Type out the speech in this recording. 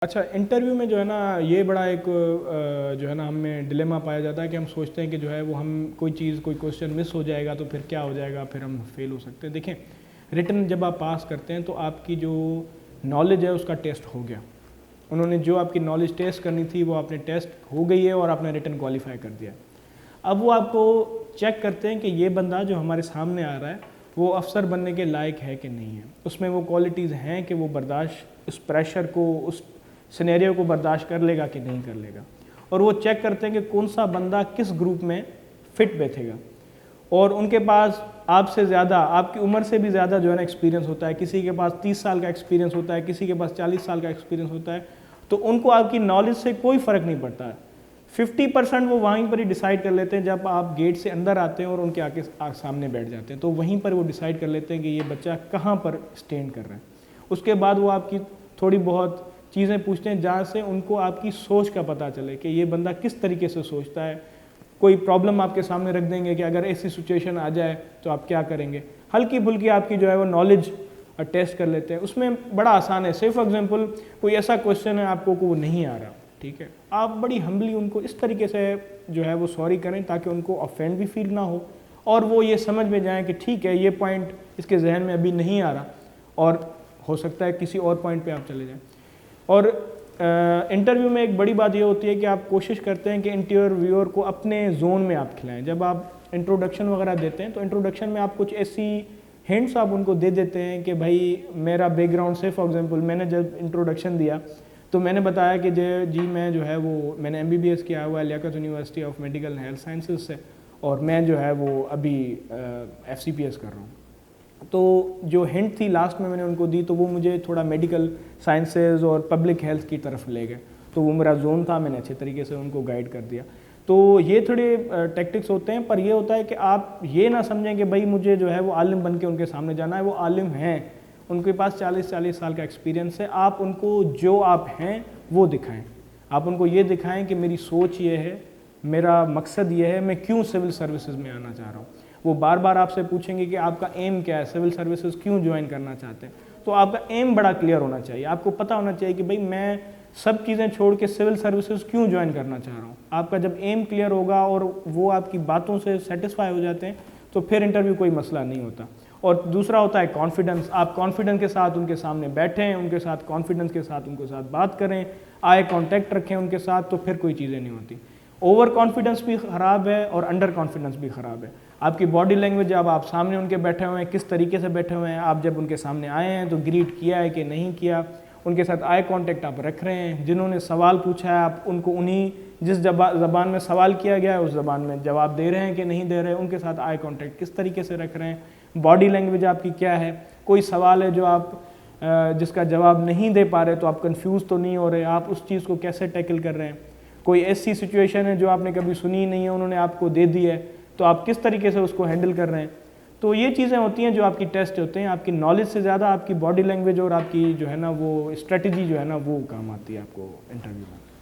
अच्छा, इंटरव्यू में जो है ना ये बड़ा एक जो है ना हमें डिलेमा पाया जाता है कि हम सोचते हैं कि जो है वो हम कोई चीज़ कोई क्वेश्चन मिस हो जाएगा तो फिर क्या हो जाएगा, फिर हम फेल हो सकते हैं। देखें, रिटन जब आप पास करते हैं तो आपकी जो नॉलेज है उसका टेस्ट हो गया। उन्होंने जो आपकी नॉलेज टेस्ट करनी थी वो आपने टेस्ट हो गई है और आपने रिटन क्वालिफाई कर दिया। अब वो आपको चेक करते हैं कि ये बंदा जो हमारे सामने आ रहा है वो अफसर बनने के लायक है कि नहीं है, उसमें वो क्वालिटीज़ हैं कि वो बर्दाश्त उस प्रेशर को उस सिनेरियो को बर्दाश्त कर लेगा कि नहीं कर लेगा। और वो चेक करते हैं कि कौन सा बंदा किस ग्रुप में फिट बैठेगा। और उनके पास आपसे ज़्यादा, आपकी उम्र से भी ज़्यादा जो है ना एक्सपीरियंस होता है। किसी के पास 30 साल का एक्सपीरियंस होता है, किसी के पास 40 साल का एक्सपीरियंस होता है। तो उनको आपकी नॉलेज से कोई फ़र्क नहीं पड़ता है। 50% वो वहीं पर ही डिसाइड कर लेते हैं जब आप गेट से अंदर आते हैं और उनके आके सामने बैठ जाते हैं। तो वहीं पर वो डिसाइड कर लेते हैं कि ये बच्चा कहाँ पर स्टैंड कर रहा है। उसके बाद वो आपकी थोड़ी बहुत चीज़ें पूछते हैं जहाँ से उनको आपकी सोच का पता चले कि ये बंदा किस तरीके से सोचता है। कोई प्रॉब्लम आपके सामने रख देंगे कि अगर ऐसी सिचुएशन आ जाए तो आप क्या करेंगे। हल्की फुल्की आपकी जो है वो नॉलेज टेस्ट कर लेते हैं। उसमें बड़ा आसान है। से फॉर एग्जांपल कोई ऐसा क्वेश्चन है आपको को वो नहीं आ रहा, ठीक है, आप बड़ी हम्बली उनको इस तरीके से जो है वो सॉरी करें ताकि उनको ऑफेंड भी फील ना हो और वो ये समझ में जाए कि ठीक है ये पॉइंट इसके जहन में अभी नहीं आ रहा और हो सकता है किसी और पॉइंट पे आप चले जाएं। और इंटरव्यू में एक बड़ी बात ये होती है कि आप कोशिश करते हैं कि इंटरव्यूअर को अपने जोन में आप खिलाएं। जब आप इंट्रोडक्शन वगैरह देते हैं तो इंट्रोडक्शन में आप कुछ ऐसी हिंट्स आप उनको दे देते हैं कि भाई मेरा बैकग्राउंड से फॉर एग्जांपल मैंने जब इंट्रोडक्शन दिया तो मैंने बताया कि जी मैं जो है वो मैंने MBBS किया हुआ है Liaquat university of medical health sciences से और मैं जो है वो अभी FCPS कर रहा हूँ। तो जो हिंट थी लास्ट में मैंने उनको दी तो वो मुझे थोड़ा मेडिकल साइंसेज और पब्लिक हेल्थ की तरफ ले गए। तो वो मेरा जोन था, मैंने अच्छे तरीके से उनको गाइड कर दिया। तो ये थोड़े टैक्टिक्स होते हैं, पर ये होता है कि आप ये ना समझें कि भाई मुझे जो है वो आलिम बन के उनके सामने जाना है। वो आलिम हैं, उनके पास 40 साल का एक्सपीरियंस है। आप उनको जो आप हैं वो दिखाएं। आप उनको ये दिखाएं कि मेरी सोच ये है, मेरा मकसद ये है, मैं क्यों सिविल सर्विसेज में आना चाह रहा हूँ। वो बार बार आपसे पूछेंगे कि आपका एम क्या है, सिविल सर्विसेज क्यों ज्वाइन करना चाहते हैं। तो आपका एम बड़ा क्लियर होना चाहिए। आपको पता होना चाहिए कि भाई मैं सब चीज़ें छोड़ के सिविल सर्विसेज क्यों ज्वाइन करना चाह रहा हूँ। आपका जब एम क्लियर होगा और वो आपकी बातों से सेटिस्फाई हो जाते हैं तो फिर इंटरव्यू कोई मसला नहीं होता। और दूसरा होता है कॉन्फिडेंस। आप कॉन्फिडेंस के साथ उनके सामने बैठें, उनके साथ कॉन्फिडेंस के साथ उनके साथ बात करें, आई कॉन्टैक्ट रखें उनके साथ, तो फिर कोई चीज़ें नहीं होती। ओवर कॉन्फिडेंस भी ख़राब है और अंडर कॉन्फिडेंस भी ख़राब है। आपकी बॉडी लैंग्वेज, जब आप सामने उनके बैठे हुए हैं किस तरीके से बैठे हुए हैं, आप जब उनके सामने आए हैं तो ग्रीट किया है कि नहीं किया, उनके साथ आई कांटेक्ट आप रख रहे हैं, जिन्होंने सवाल पूछा है आप उनको उन्हीं जिस ज़बान में सवाल किया गया है उस ज़बान में जवाब दे रहे हैं कि नहीं दे रहे हैं, उनके साथ आई कांटेक्ट किस तरीके से रख रहे हैं, बॉडी लैंग्वेज आपकी क्या है। कोई सवाल है जो आप जिसका जवाब नहीं दे पा रहे तो आप कंफ्यूज तो नहीं हो रहे, आप उस चीज़ को कैसे टैकल कर रहे हैं। कोई ऐसी सिचुएशन है जो आपने कभी सुनी नहीं है, उन्होंने आपको दे दी है, तो आप किस तरीके से उसको हैंडल कर रहे हैं। तो ये चीज़ें होती हैं जो आपकी टेस्ट होते हैं। आपकी नॉलेज से ज़्यादा आपकी बॉडी लैंग्वेज और आपकी जो है ना वो स्ट्रेटजी जो है ना वो काम आती है आपको इंटरव्यू में।